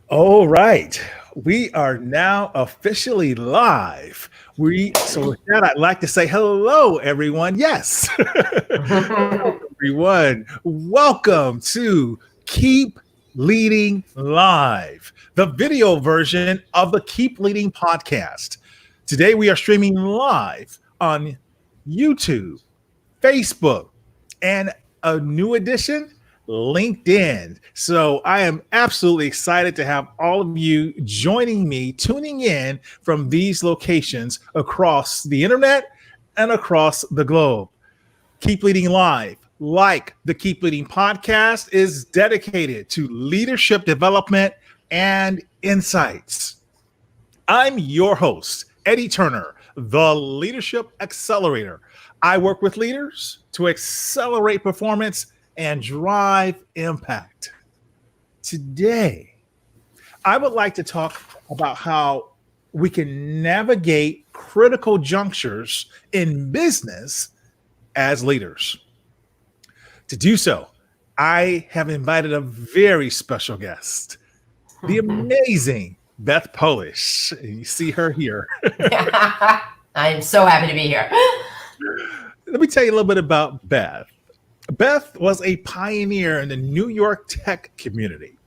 All right. We are now officially live. So with that, I'd like to say hello, everyone. Yes. Everyone. Welcome to Keep Leading Live, the video version of the Keep Leading podcast. Today we are streaming live on YouTube, Facebook, and a new edition, LinkedIn. So I am absolutely excited to have all of you joining me, tuning in from these locations across the internet and across the globe. Keep Leading Live, like the Keep Leading podcast, is dedicated to leadership development and insights. I'm your host, Eddie Turner, the Leadership Accelerator. I work with leaders to accelerate performance and drive impact. Today, I would like to talk about how we can navigate critical junctures in business as leaders. To do so, I have invited a very special guest, the amazing Beth Polish. You see her here. I'm so happy to be here. Let me tell you a little bit about Beth. Beth was a pioneer in the New York tech community.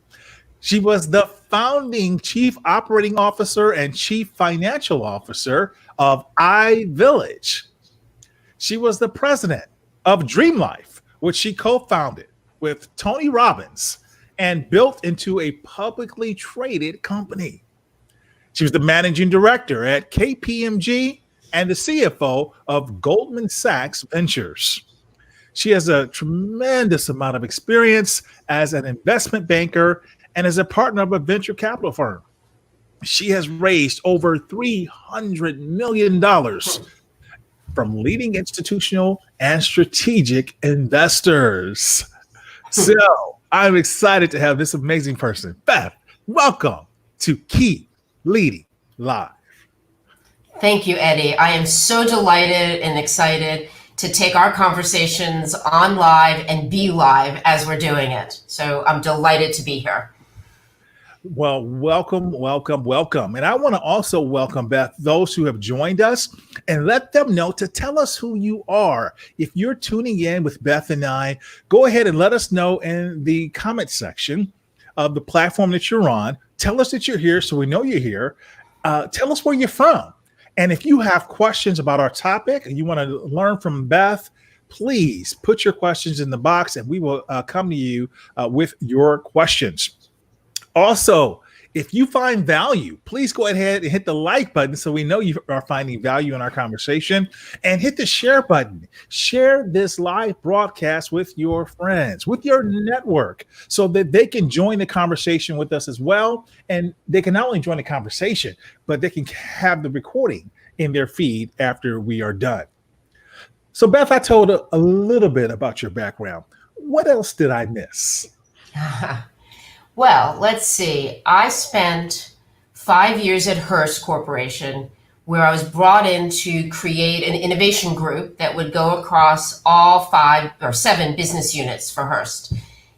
She was the founding chief operating officer and chief financial officer of iVillage. She was the president of Dreamlife, which she co-founded with Tony Robbins and built into a publicly traded company. She was the managing director at KPMG and the CFO of Goldman Sachs Ventures. She has a tremendous amount of experience as an investment banker and as a partner of a venture capital firm. She has raised over $300 million from leading institutional and strategic investors. So I'm excited to have this amazing person. Beth, welcome to Keep Leading Live. Thank you, Eddie. I am so delighted and excited to take our conversations on live and be live as we're doing it. So I'm delighted to be here. Well, welcome. And I want to also welcome, Beth, those who have joined us and let them know to tell us who you are. If you're tuning in with Beth and I, go ahead and let us know in the comment section of the platform that you're on. Tell us that you're here so we know you're here. Tell us where you're from. And if you have questions about our topic and you want to learn from Beth, please put your questions in the box and we will come to you with your questions. Also, if you find value, please go ahead and hit the like button so we know you are finding value in our conversation, and hit the share button. Share this live broadcast with your friends, with your network, so that they can join the conversation with us as well. And they can not only join the conversation, but they can have the recording in their feed after we are done. So Beth, I told a little bit about your background. What else did I miss? Well, let's see. I spent 5 years at Hearst Corporation, where I was brought in to create an innovation group that would go across all 5 or 7 business units for Hearst.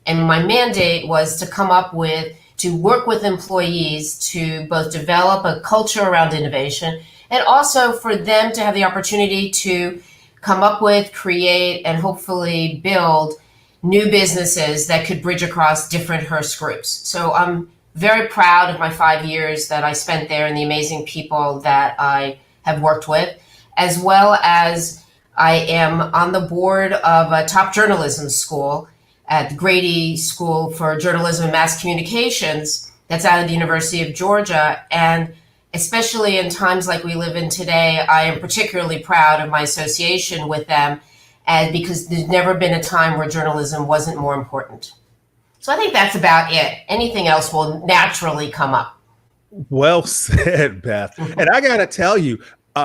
And my mandate was to work with employees to both develop a culture around innovation and also for them to have the opportunity to come up with, create, and hopefully build new businesses that could bridge across different Hearst groups. So I'm very proud of my 5 years that I spent there and the amazing people that I have worked with, as well as I am on the board of a top journalism school at the Grady School for Journalism and Mass Communications that's out of the University of Georgia. And especially in times like we live in today, I am particularly proud of my association with them, and because there's never been a time where journalism wasn't more important. So I think that's about it. Anything else will naturally come up. Well said, Beth. And I got to tell you,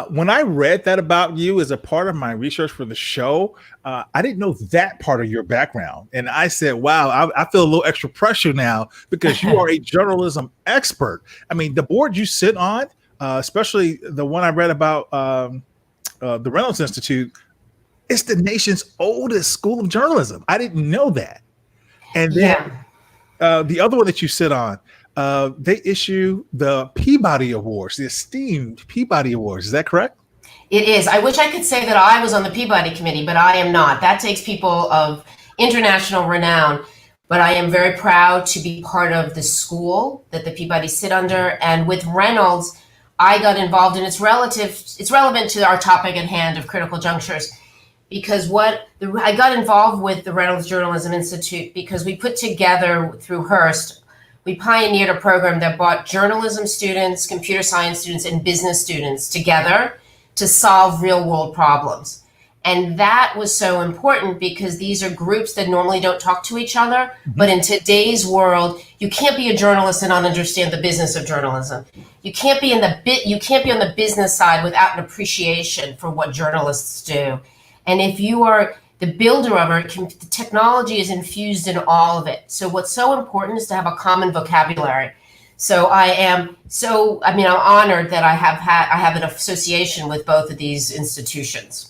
when I read that about you as a part of my research for the show, I didn't know that part of your background. And I said, wow, I feel a little extra pressure now because you are a journalism expert. I mean, the board you sit on, especially the one I read about the Reynolds Institute, it's the nation's oldest school of journalism. I didn't know that. And then the other one that you sit on, they issue the Peabody Awards, the esteemed Peabody Awards. Is that correct? It is. I wish I could say that I was on the Peabody committee, but I am not. That takes people of international renown. But I am very proud to be part of the school that the Peabody sit under. And with Reynolds, I got involved, and it's relevant to our topic at hand of critical junctures, because I got involved with the Reynolds Journalism Institute because we put together through Hearst, we pioneered a program that brought journalism students, computer science students, and business students together to solve real world problems. And that was so important because these are groups that normally don't talk to each other. But in today's world, you can't be a journalist and not understand the business of journalism. You can't be on the business side without an appreciation for what journalists do. And if you are the builder of it, the technology is infused in all of it. So what's so important is to have a common vocabulary. So I'm honored that I have an association with both of these institutions.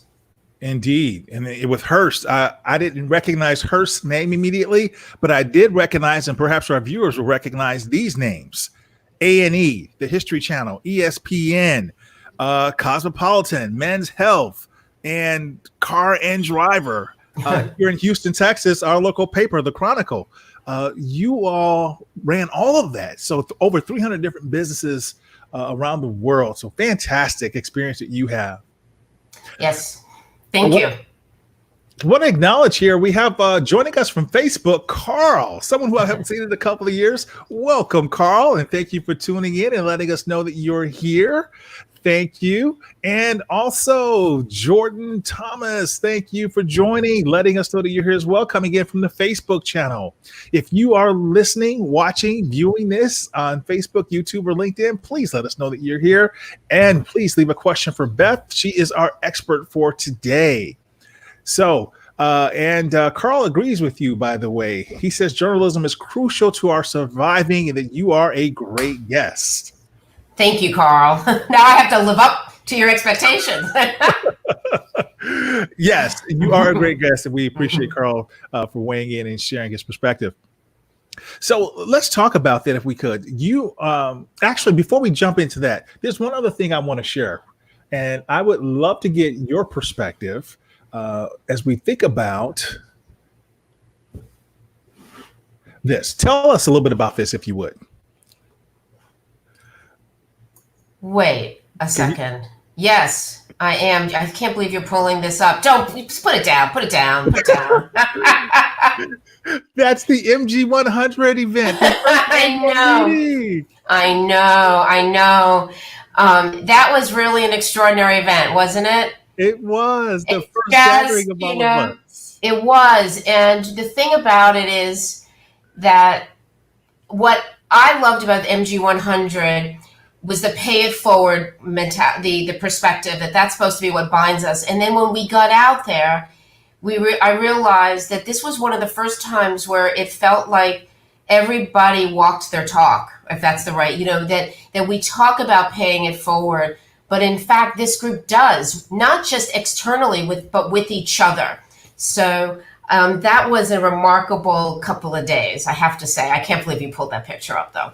Indeed. And with Hearst, I didn't recognize Hearst's name immediately, but I did recognize, and perhaps our viewers will recognize these names: A&E, the History Channel, ESPN, Cosmopolitan, Men's Health, and Car and Driver. Here in Houston, Texas, our local paper, The Chronicle. You all ran all of that. So over 300 different businesses around the world. So fantastic experience that you have. Yes. Thank you. I want to acknowledge here, we have joining us from Facebook, Carl, someone who I haven't seen in a couple of years. Welcome, Carl, and thank you for tuning in and letting us know that you're here. Thank you. And also, Jordan Thomas, thank you for joining, letting us know that you're here as well, coming in from the Facebook channel. If you are listening, watching, viewing this on Facebook, YouTube, or LinkedIn, please let us know that you're here. And please leave a question for Beth. She is our expert for today. So, Carl agrees with you, by the way. He says journalism is crucial to our surviving and that you are a great guest. Thank you, Carl. Now I have to live up to your expectations. Yes, you are a great guest, and we appreciate Carl for weighing in and sharing his perspective. So let's talk about that if we could. You actually, before we jump into that, there's one other thing I want to share, and I would love to get your perspective as we think about this. Tell us a little bit about this, if you would. Wait a second. Yes, I am. I can't believe you're pulling this up. Don't, just put it down. Put it down. Put it down. That's the MG100 event. I know. That was really an extraordinary event, wasn't it? It was the first gathering of all of us. It was. And the thing about it is that what I loved about the MG100 was the pay it forward mentality, the perspective that that's supposed to be what binds us. And then when we got out there, I realized that this was one of the first times where it felt like everybody walked their talk, if that's the right, that we talk about paying it forward. But in fact, this group does, not just externally, but with each other. So that was a remarkable couple of days, I have to say. I can't believe you pulled that picture up, though.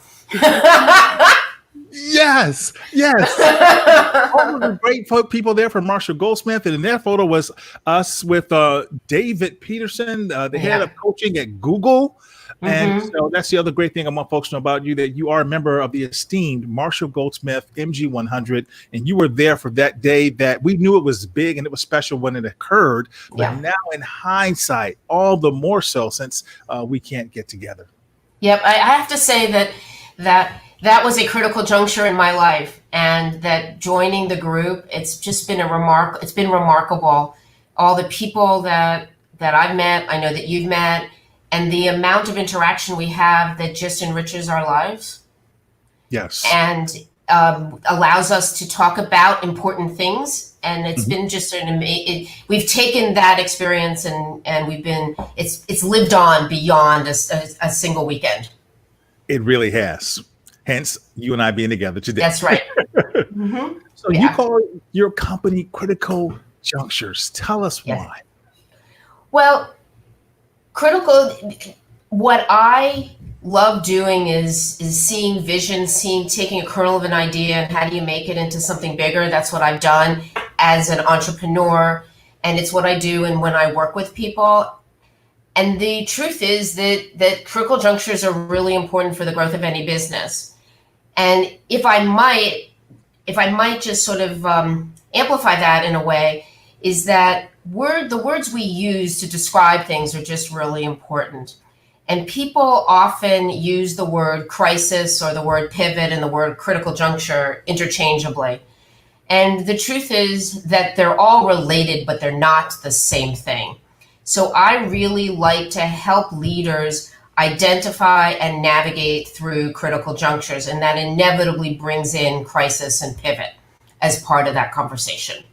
Yes. All of the great people there from Marshall Goldsmith, and in their photo was us with David Peterson, the head of coaching at Google. Mm-hmm. And so that's the other great thing I want folks to know about you, that you are a member of the esteemed Marshall Goldsmith MG100, and you were there for that day that we knew it was big and it was special when it occurred. But now in hindsight, all the more so since we can't get together. Yep, I have to say that was a critical juncture in my life, and that joining the group, it's just been it's been remarkable. All the people that I've met, I know that you've met, and the amount of interaction we have that just enriches our lives. Yes. And allows us to talk about important things. And it's been just we've taken that experience and it's lived on beyond a single weekend. It really has. Hence, you and I being together today. That's right. So you call your company Critical Junctures. Tell us why. Well, critical. what I love doing is seeing vision, taking a kernel of an idea and how do you make it into something bigger. That's what I've done as an entrepreneur, and it's what I do and when I work with people. And the truth is that critical junctures are really important for the growth of any business. And if I might just sort of amplify that in a way, is that the words we use to describe things are just really important. And people often use the word crisis or the word pivot and the word critical juncture interchangeably. And the truth is that they're all related, but they're not the same thing. So I really like to help leaders identify and navigate through critical junctures, and that inevitably brings in crisis and pivot as part of that conversation.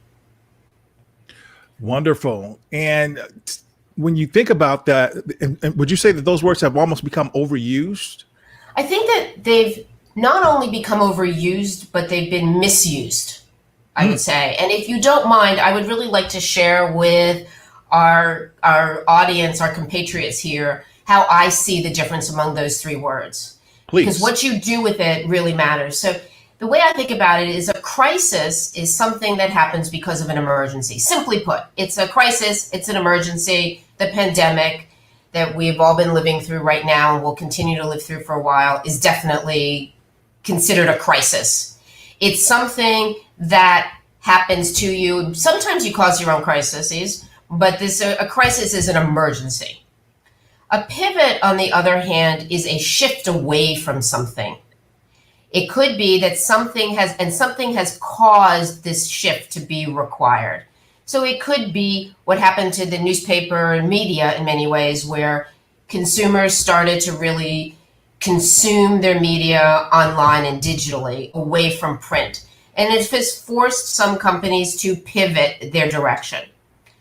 Wonderful. And when you think about that, and would you say that those words have almost become overused? I think that they've not only become overused, but they've been misused, I would say. And if you don't mind, I would really like to share with our audience, our compatriots here, how I see the difference among those three words. Please. Because what you do with it really matters. So the way I think about it is a crisis is something that happens because of an emergency. Simply put, it's a crisis, it's an emergency. The pandemic that we've all been living through right now and will continue to live through for a while is definitely considered a crisis. It's something that happens to you. Sometimes you cause your own crises, but a crisis is an emergency. A pivot, on the other hand, is a shift away from something. It could be that something has caused this shift to be required. So it could be what happened to the newspaper and media in many ways, where consumers started to really consume their media online and digitally away from print. And it has forced some companies to pivot their direction.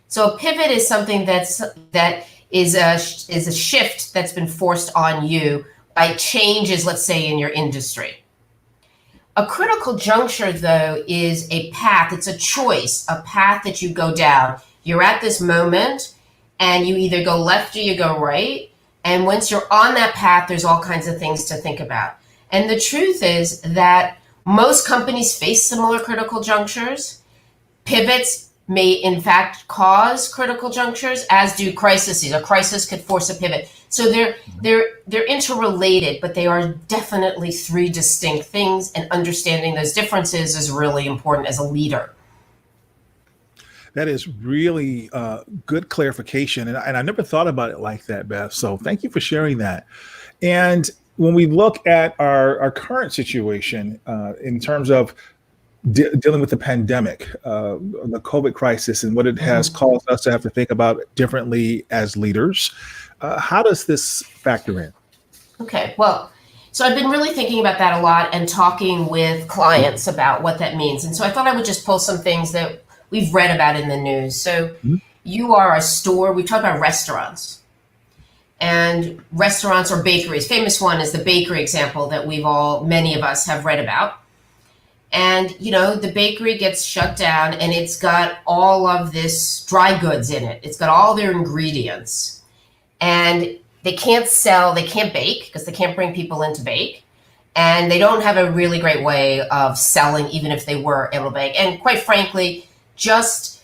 So a pivot is something that is a shift that's been forced on you by changes, let's say, in your industry. A critical juncture, though, is a path. It's a choice, a path that you go down. You're at this moment, and you either go left or you go right. And once you're on that path, there's all kinds of things to think about. And the truth is that most companies face similar critical junctures. Pivots may in fact cause critical junctures, as do crises. A crisis could force a pivot. So they're interrelated, but they are definitely three distinct things, and understanding those differences is really important as a leader. That is really good clarification. And I never thought about it like that, Beth. So thank you for sharing that. And when we look at our current situation in terms of dealing with the pandemic, the COVID crisis, and what it has caused us to have to think about differently as leaders, how does this factor in? Okay, well, so I've been really thinking about that a lot and talking with clients about what that means. And so I thought I would just pull some things that we've read about in the news. So you are a store, we talk about restaurants. And restaurants or bakeries, famous one is the bakery example that many of us have read about. And, you know, the bakery gets shut down and it's got all of this dry goods in it. It's got all their ingredients. And they can't bake because they can't bring people in to bake. And they don't have a really great way of selling, even if they were able to bake. And quite frankly, just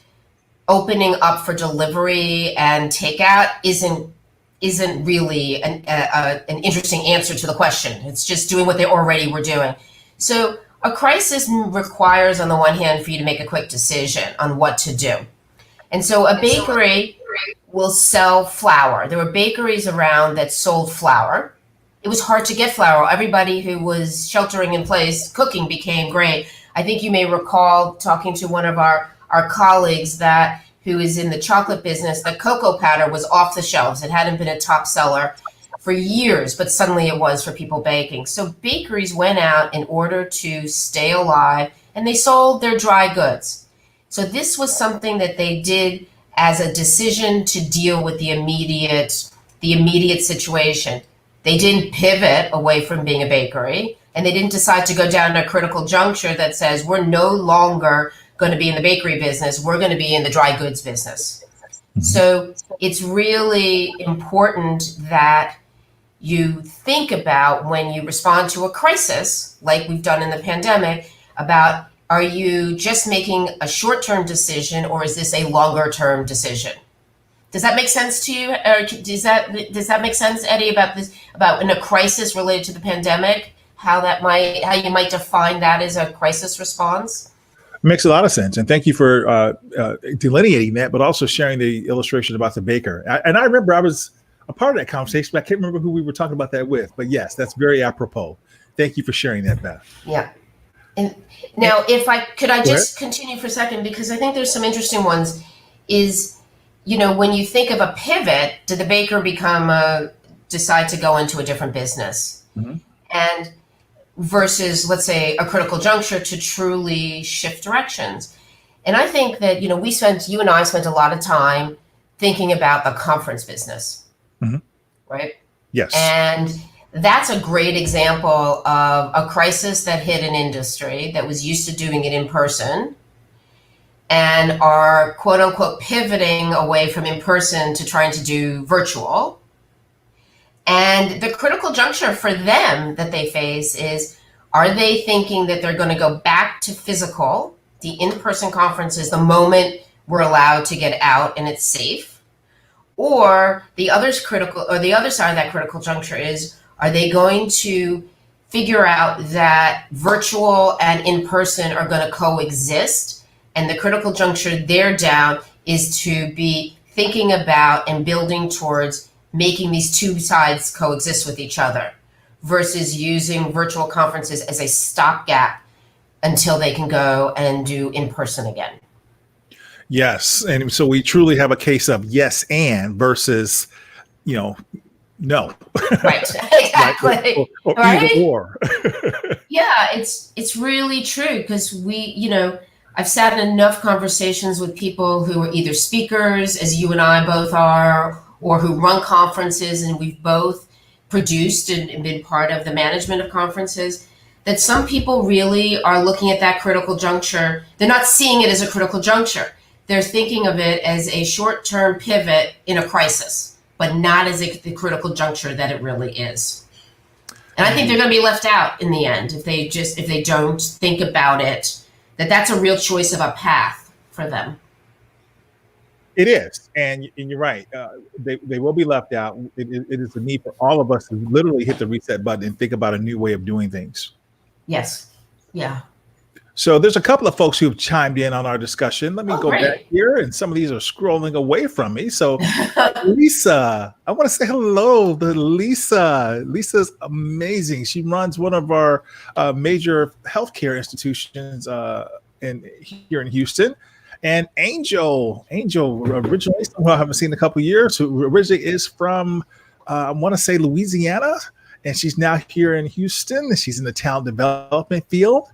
opening up for delivery and takeout isn't really an interesting answer to the question. It's just doing what they already were doing. So a crisis requires, on the one hand, for you to make a quick decision on what to do. And so a bakery will sell flour. There were bakeries around that sold flour. It was hard to get flour. Everybody who was sheltering in place, cooking became great. I think you may recall talking to one of our colleagues who is in the chocolate business, that cocoa powder was off the shelves. It hadn't been a top seller for years, but suddenly it was for people baking. So bakeries went out in order to stay alive, and they sold their dry goods. So this was something that they did as a decision to deal with the immediate situation. They didn't pivot away from being a bakery, and they didn't decide to go down a critical juncture that says we're no longer going to be in the bakery business, we're going to be in the dry goods business. So it's really important that you think about when you respond to a crisis, like we've done in the pandemic, about are you just making a short-term decision or is this a longer-term decision? Does that make sense to you? Or does that make sense, Eddie, about in a crisis related to the pandemic, how you might define that as a crisis response? It makes a lot of sense. And thank you for delineating that, but also sharing the illustration about the baker. And I remember I was a part of that conversation, but I can't remember who we were talking about that with. But yes, that's very apropos. Thank you for sharing that, Beth. Yeah. And now, if I could, I just continue for a second, because I think there's some interesting ones. Is, when you think of a pivot, did the baker decide to go into a different business? Mm-hmm. And versus, let's say, a critical juncture to truly shift directions. And I think that, you and I spent a lot of time thinking about the conference business, mm-hmm. right? Yes. And that's a great example of a crisis that hit an industry that was used to doing it in person and are, quote unquote, pivoting away from in person to trying to do virtual. And the critical juncture for them that they face is, are they thinking that they're going to go back to physical, the in-person conferences, the moment we're allowed to get out and it's safe? Or the other side of that critical juncture is, are they going to figure out that virtual and in-person are going to coexist? And the critical juncture they're down is to be thinking about and building towards making these two sides coexist with each other versus using virtual conferences as a stopgap until they can go and do in person again. Yes. And so we truly have a case of yes and versus, no. Right. Exactly. Right? Or right? Either or. Yeah, it's really true, because I've sat in enough conversations with people who are either speakers, as you and I both are, or who run conferences, and we've both produced and been part of the management of conferences, that some people really are looking at that critical juncture. They're not seeing it as a critical juncture. They're thinking of it as a short-term pivot in a crisis, but not as the critical juncture that it really is. And I think they're going to be left out in the end if they don't think about it, that's a real choice of a path for them. It is. And you're right. They will be left out. It is a need for all of us to literally hit the reset button and think about a new way of doing things. Yes. Yeah. So there's a couple of folks who've chimed in on our discussion. Let me go back here, and some of these are scrolling away from me. So Lisa, I want to say hello to Lisa. Lisa's amazing. She runs one of our major healthcare institutions here in Houston. And Angel originally, who I haven't seen in a couple of years, who originally is from, I want to say Louisiana, and she's now here in Houston. She's in the talent development field.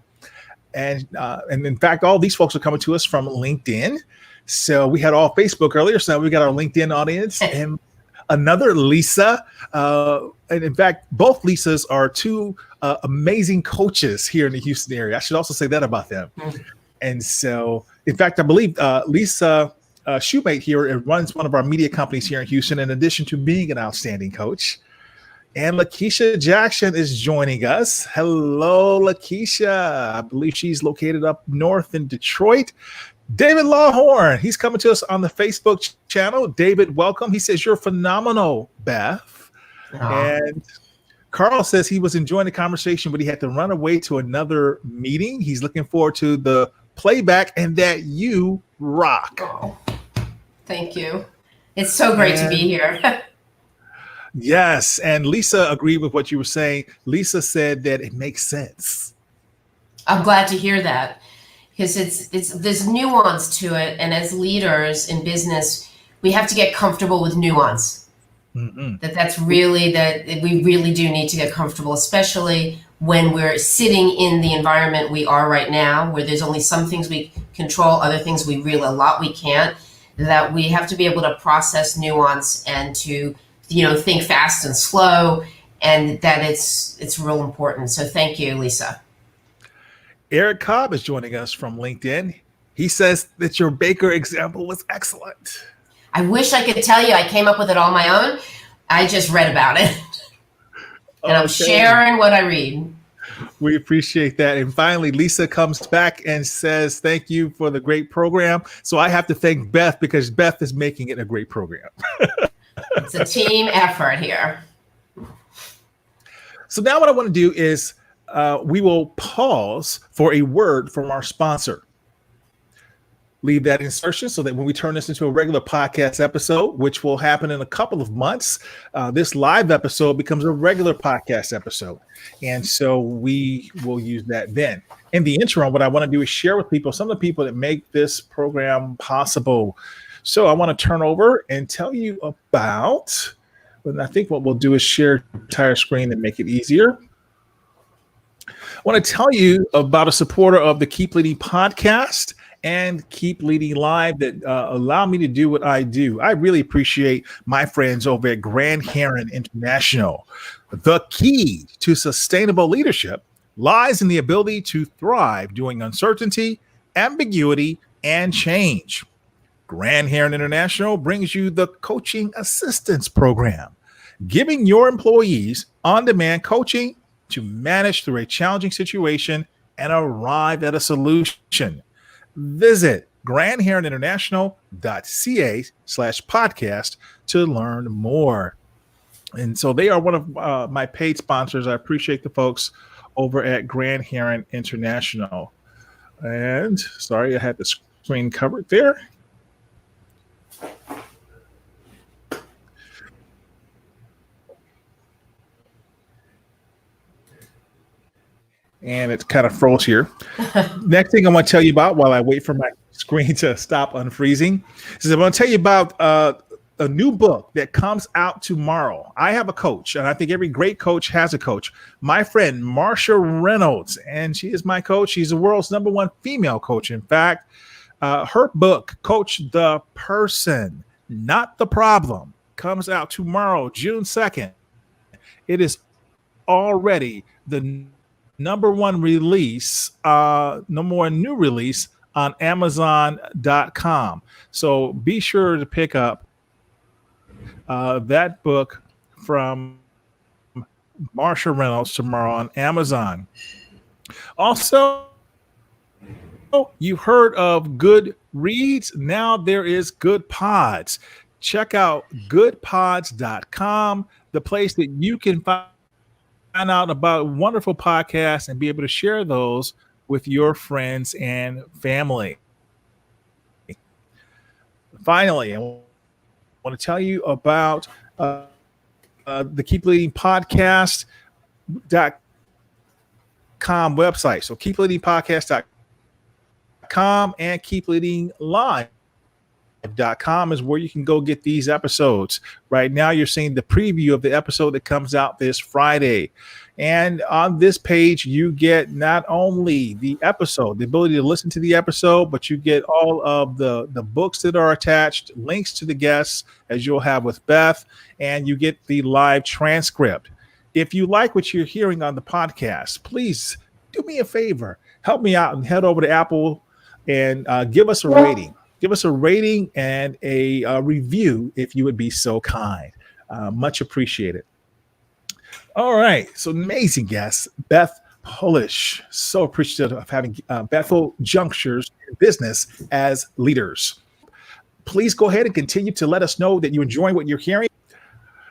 And in fact, all these folks are coming to us from LinkedIn. So we had all Facebook earlier. So now we got our LinkedIn audience and another Lisa. And in fact, both Lisas are two amazing coaches here in the Houston area. I should also say that about them. Mm-hmm. And so, in fact, I believe Lisa Shoemate here runs one of our media companies here in Houston, in addition to being an outstanding coach. And Lakeisha Jackson is joining us. Hello, Lakeisha. I believe she's located up north in Detroit. David Lawhorn, he's coming to us on the Facebook channel. David, welcome. He says, you're phenomenal, Beth. And Carl says he was enjoying the conversation, but he had to run away to another meeting. He's looking forward to the playback and that you rock. Oh, thank you. It's so great to be here. Yes. And Lisa agreed with what you were saying. Lisa said that it makes sense. I'm glad to hear that, because there's nuance to it. And as leaders in business, we have to get comfortable with nuance. Mm-hmm. That's really that we really do need to get comfortable, especially when we're sitting in the environment we are right now, where there's only some things we control, other things we can't, that we have to be able to process nuance and to think fast and slow, and that it's real important. So thank you, Lisa. Eric Cobb is joining us from LinkedIn. He says that your baker example was excellent. I wish I could tell you I came up with it on my own. I just read about it. And I'm sharing what I read. We appreciate that. And finally, Lisa comes back and says, thank you for the great program. So I have to thank Beth because Beth is making it a great program. It's a team effort here. So now what I want to do is we will pause for a word from our sponsor. Leave that insertion so that when we turn this into a regular podcast episode, which will happen in a couple of months, this live episode becomes a regular podcast episode. And so we will use that then. In the interim, what I want to do is share with people some of the people that make this program possible. So I want to turn over and tell you about, and I think what we'll do is share the entire screen and make it easier. I want to tell you about a supporter of the Keep Leading podcast and Keep Leading Live that allow me to do what I do. I really appreciate my friends over at Grand Heron International. The key to sustainable leadership lies in the ability to thrive during uncertainty, ambiguity, and change. Grand Heron International brings you the Coaching Assistance Program, giving your employees on-demand coaching to manage through a challenging situation and arrive at a solution. Visit grandheroninternational.ca/podcast to learn more. And so they are one of my paid sponsors. I appreciate the folks over at Grand Heron International. And sorry, I had the screen covered there. And it's kind of froze here. Next thing I want to tell you about while I wait for my screen to stop unfreezing is I'm going to tell you about a new book that comes out tomorrow. I have a coach, and I think every great coach has a coach. My friend, Marsha Reynolds, and she is my coach. She's the world's #1 female coach. In fact, her book, Coach the Person, Not the Problem, comes out tomorrow, June 2nd. It is already the #1 release, new release on Amazon.com. So be sure to pick up that book from Marshall Reynolds tomorrow on Amazon. Also, you heard of Good Reads. Now there is Good Pods. Check out goodpods.com, the place that you can find out about wonderful podcasts and be able to share those with your friends and family. Finally, I want to tell you about the Keep Leading Podcast.com website. So keepleadingpodcast.com and keepleadinglive.com is where you can go get these episodes. Right now, you're seeing the preview of the episode that comes out this Friday. And on this page, you get not only the episode, the ability to listen to the episode, but you get all of the books that are attached, links to the guests, as you'll have with Beth, and you get the live transcript. If you like what you're hearing on the podcast, please do me a favor. Help me out and head over to Apple and give us a rating. Give us a rating and a review if you would be so kind. Much appreciated. All right. So amazing guest, Beth Polish. So appreciative of having Bethel Junctures in business as leaders. Please go ahead and continue to let us know that you enjoy what you're hearing.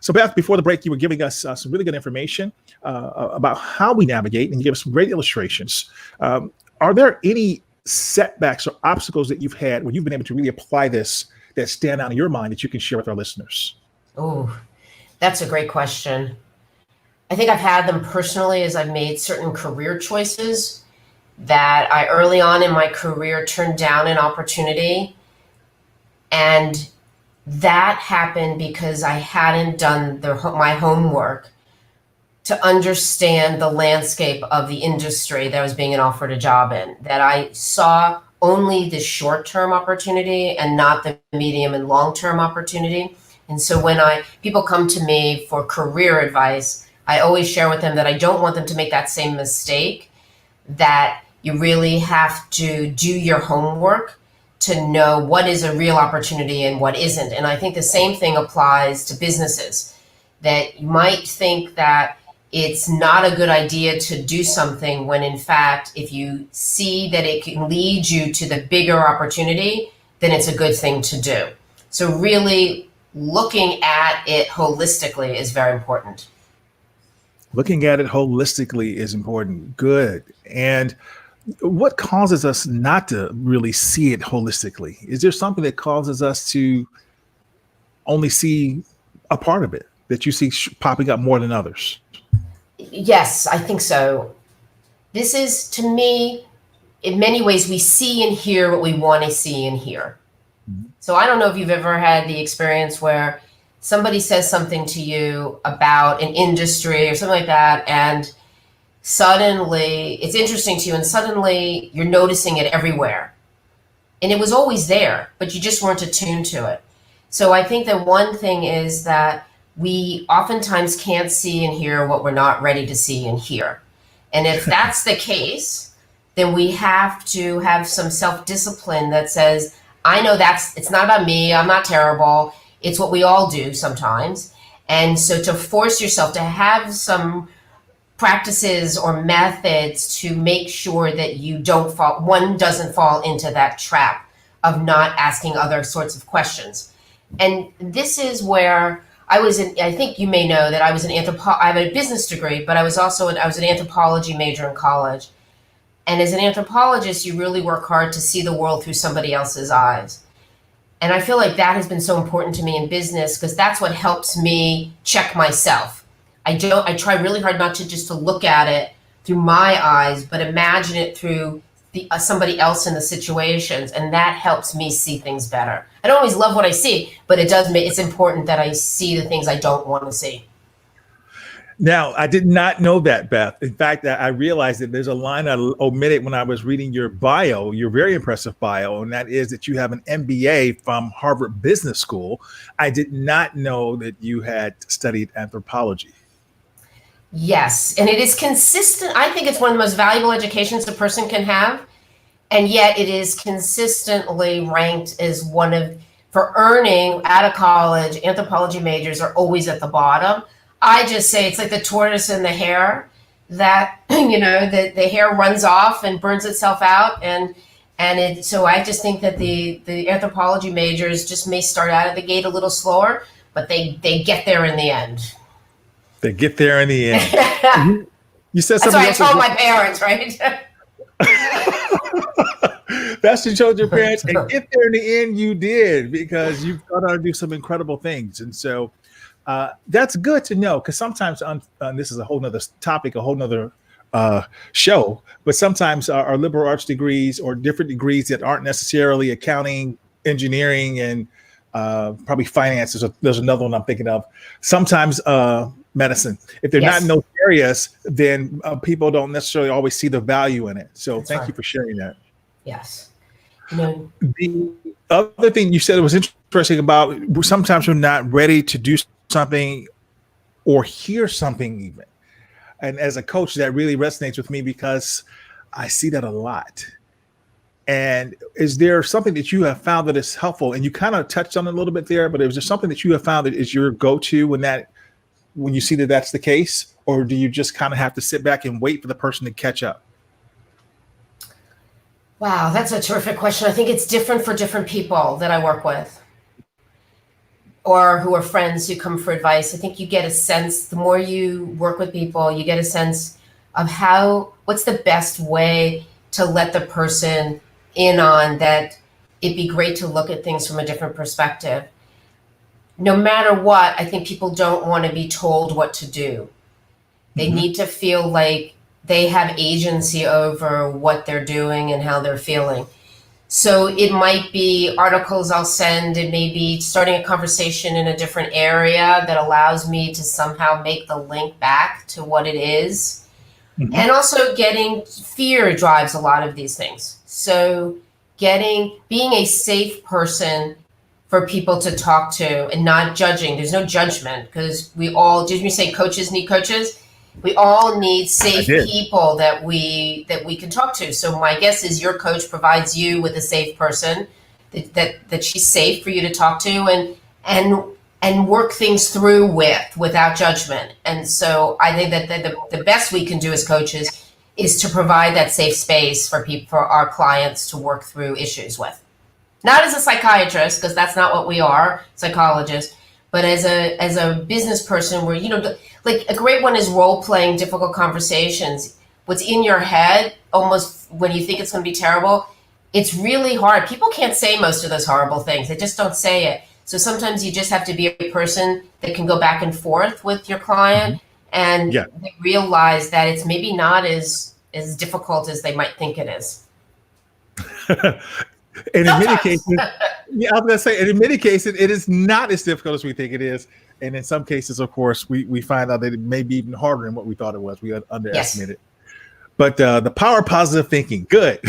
So Beth, before the break, you were giving us some really good information about how we navigate, and you gave us some great illustrations. Are there any setbacks or obstacles that you've had where you've been able to really apply this that stand out in your mind that you can share with our listeners? Oh, that's a great question. I think I've had them personally as I've made certain career choices that I early on in my career turned down an opportunity. And that happened because I hadn't done my homework to understand the landscape of the industry that I was being offered a job in, that I saw only the short-term opportunity and not the medium and long-term opportunity. And so when people come to me for career advice, I always share with them that I don't want them to make that same mistake, that you really have to do your homework to know what is a real opportunity and what isn't. And I think the same thing applies to businesses, that you might think that it's not a good idea to do something when, in fact, if you see that it can lead you to the bigger opportunity, then it's a good thing to do. So really looking at it holistically is very important. Looking at it holistically is important. Good. And what causes us not to really see it holistically? Is there something that causes us to only see a part of it that you see popping up more than others? Yes, I think so. This is, to me, in many ways, we see and hear what we want to see and hear. Mm-hmm. So I don't know if you've ever had the experience where somebody says something to you about an industry or something like that, and suddenly it's interesting to you, and suddenly you're noticing it everywhere. And it was always there, but you just weren't attuned to it. So I think that one thing is that we oftentimes can't see and hear what we're not ready to see and hear. And if that's the case, then we have to have some self-discipline that says, I know it's not about me, I'm not terrible, it's what we all do sometimes. And so to force yourself to have some practices or methods to make sure that one doesn't fall into that trap of not asking other sorts of questions. And this is where I think you may know that I have a business degree, but I was an anthropology major in college. And as an anthropologist, you really work hard to see the world through somebody else's eyes. And I feel like that has been so important to me in business because that's what helps me check myself. I try really hard not to just to look at it through my eyes, but imagine it through somebody else in the situations, and that helps me see things better. I don't always love what I see, but it's important that I see the things I don't want to see. Now, I did not know that, Beth. In fact, I realized that there's a line I omitted when I was reading your bio, your very impressive bio, and that is that you have an MBA from Harvard Business School. I did not know that you had studied anthropology. Yes, and it is consistent. I think it's one of the most valuable educations a person can have, and yet it is consistently ranked as for earning out of college, anthropology majors are always at the bottom. I just say it's like the tortoise and the hare that, the hair runs off and burns itself out. So I just think that the anthropology majors just may start out of the gate a little slower, but they get there in the end. They get there in the end. You said something. That's why I told my parents, right? That's what you told your parents, and get there in the end. You did, because you've gone on to do some incredible things, and so that's good to know. Because sometimes, this is a whole nother topic, a whole nother show. But sometimes our liberal arts degrees or different degrees that aren't necessarily accounting, engineering, and probably finance. There's another one I'm thinking of. Sometimes medicine. If they're not in those areas, then people don't necessarily always see the value in it. So thank you for sharing that. Yes. The other thing you said was interesting about sometimes we're not ready to do something or hear something even. And as a coach, that really resonates with me because I see that a lot. And is there something that you have found that is helpful? And you kind of touched on it a little bit there, but is there something that you have found that is your go-to when you see that that's the case? Or do you just kind of have to sit back and wait for the person to catch up? Wow, that's a terrific question. I think it's different for different people that I work with or who are friends who come for advice. I think you get a sense, the more you work with people, you get a sense of what's the best way to let the person in on that. It'd be great to look at things from a different perspective. No matter what, I think people don't want to be told what to do. They need to feel like they have agency over what they're doing and how they're feeling. So it might be articles I'll send. It may be starting a conversation in a different area that allows me to somehow make the link back to what it is. Mm-hmm. And also fear drives a lot of these things. So being a safe person for people to talk to and not judging. There's no judgment because did you say coaches need coaches? We all need safe people that we can talk to. So my guess is your coach provides you with a safe person that she's safe for you to talk to. And and work things through without judgment. And so I think that the best we can do as coaches is to provide that safe space for people, for our clients to work through issues with. Not as a psychiatrist, because that's not what we are, psychologists, but as a business person where, like a great one is role-playing difficult conversations. What's in your head, almost when you think it's going to be terrible, it's really hard. People can't say most of those horrible things. They just don't say it. So sometimes you just have to be a person that can go back and forth with your client and they realize that it's maybe not as difficult as they might think it is. And in many cases, I was going to say, and in many cases, it is not as difficult as we think it is. And in some cases, of course, we find out that it may be even harder than what we thought it was. We underestimated. Yes. But the power of positive thinking, good.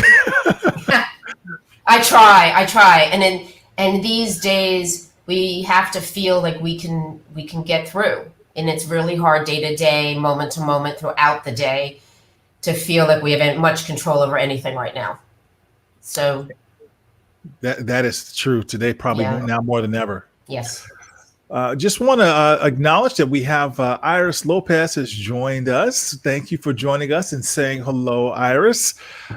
I try. And these days, we have to feel like we can get through. And it's really hard day to day, moment to moment, throughout the day, to feel like we have much control over anything right now. So that is true today, probably now more than ever. Yes. Just want to acknowledge that we have Iris Lopez has joined us. Thank you for joining us and saying hello, Iris.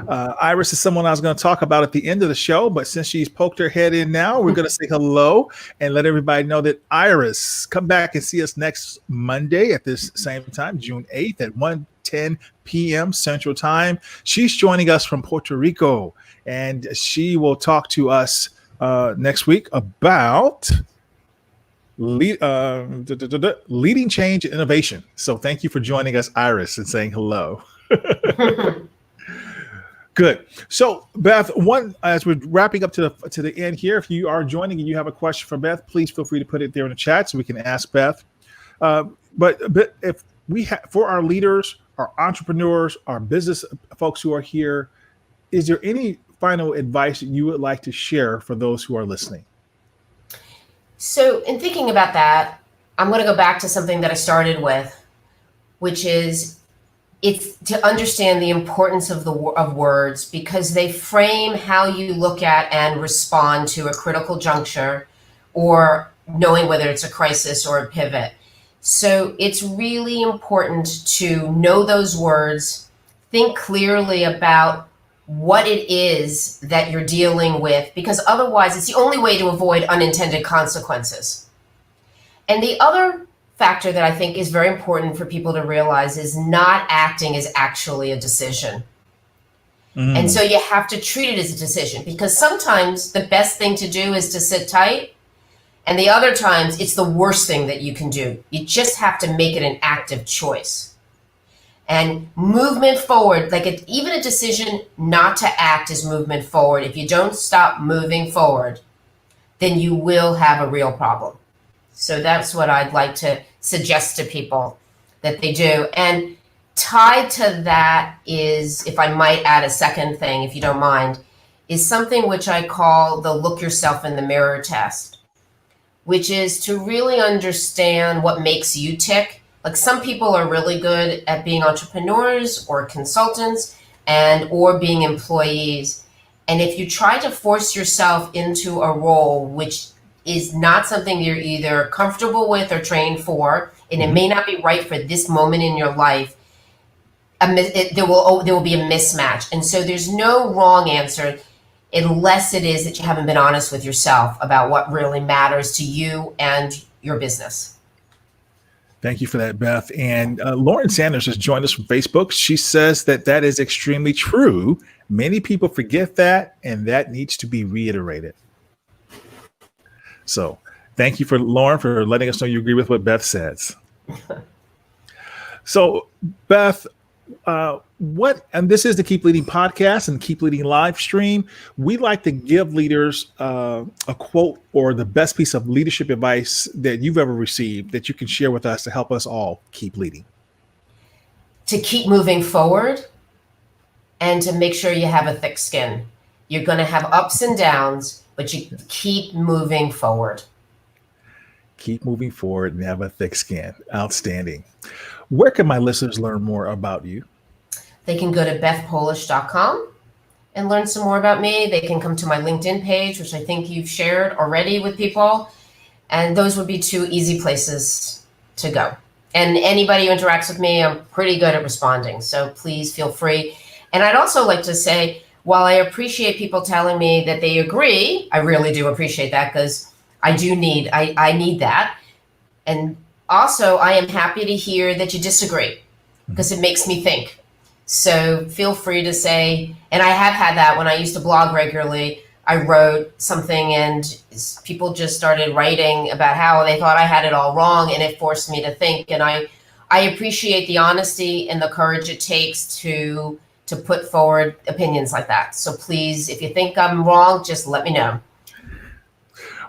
Iris is someone I was going to talk about at the end of the show, but since she's poked her head in now, we're going to say hello and let everybody know that Iris, come back and see us next Monday at this same time, June 8th at 1:10 p.m. Central Time. She's joining us from Puerto Rico, and she will talk to us next week about leading change and innovation. So thank you for joining us, Iris, and saying hello. Good. So Beth, as we're wrapping up to the end here, if you are joining and you have a question for Beth, please feel free to put it there in the chat so we can ask Beth. But if we have, for our leaders, our entrepreneurs, our business folks who are here, is there any final advice that you would like to share for those who are listening? So in thinking about that, I'm going to go back to something that I started with, which is it's to understand the importance of words, because they frame how you look at and respond to a critical juncture or knowing whether it's a crisis or a pivot. So it's really important to know those words, think clearly about what it is that you're dealing with, because otherwise it's the only way to avoid unintended consequences. And the other factor that I think is very important for people to realize is not acting is actually a decision. And so you have to treat it as a decision, because sometimes the best thing to do is to sit tight, and the other times it's the worst thing that you can do. You just have to make it an active choice. And movement forward, even a decision not to act is movement forward. If you don't stop moving forward, then you will have a real problem. So that's what I'd like to suggest to people that they do. And tied to that is, if I might add a second thing, if you don't mind, is something which I call the look yourself in the mirror test, which is to really understand what makes you tick. Like, some people are really good at being entrepreneurs or consultants or being employees. And if you try to force yourself into a role which is not something you're either comfortable with or trained for, and it may not be right for this moment in your life, there will be a mismatch. And so there's no wrong answer unless it is that you haven't been honest with yourself about what really matters to you and your business. Thank you for that, Beth. And Lauren Sanders has joined us from Facebook. She says that is extremely true. Many people forget that, and that needs to be reiterated. So thank you for Lauren for letting us know you agree with what Beth says. So Beth, and this is the Keep Leading podcast and Keep Leading live stream. We like to give leaders a quote or the best piece of leadership advice that you've ever received that you can share with us to help us all keep leading. To keep moving forward and to make sure you have a thick skin. You're going to have ups and downs, but you keep moving forward. Keep moving forward and have a thick skin. Outstanding. Where can my listeners learn more about you? They can go to bethpolish.com and learn some more about me. They can come to my LinkedIn page, which I think you've shared already with people. And those would be two easy places to go. And anybody who interacts with me, I'm pretty good at responding. So please feel free. And I'd also like to say, while I appreciate people telling me that they agree, I really do appreciate that, because I need that. And also, I am happy to hear that you disagree, because it makes me think. So feel free to say, and I have had that when I used to blog regularly. I wrote something and people just started writing about how they thought I had it all wrong, and it forced me to think. And I appreciate the honesty and the courage it takes to put forward opinions like that. So please, if you think I'm wrong, just let me know.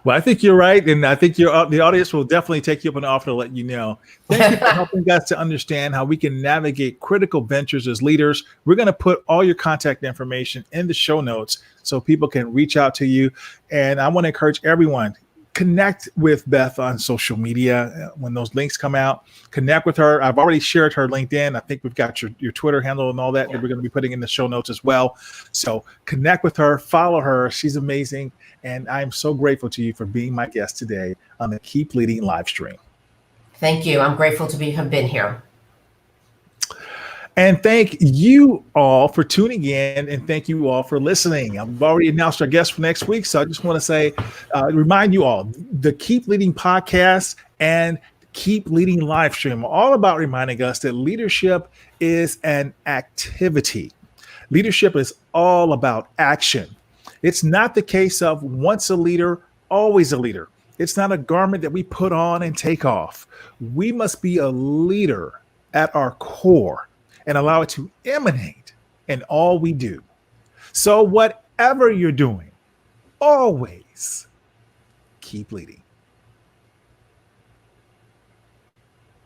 Well, I think you're right, and I think the audience will definitely take you up on the offer to let you know. Thank you for helping us to understand how we can navigate critical ventures as leaders. We're going to put all your contact information in the show notes so people can reach out to you. And I want to encourage everyone, connect with Beth on social media. When those links come out, connect with her. I've already shared her LinkedIn. I think we've got your Twitter handle and all that we're going to be putting in the show notes as well. So connect with her, follow her. She's amazing. And I'm so grateful to you for being my guest today on the Keep Leading live stream. Thank you. I'm grateful to have been here. And thank you all for tuning in, and thank you all for listening. I've already announced our guest for next week, so I just want to say, remind you all, the Keep Leading podcast and Keep Leading live stream are all about reminding us that leadership is an activity. Leadership is all about action. It's not the case of once a leader, always a leader. It's not a garment that we put on and take off. We must be a leader at our core and allow it to emanate in all we do. So whatever you're doing, always keep leading.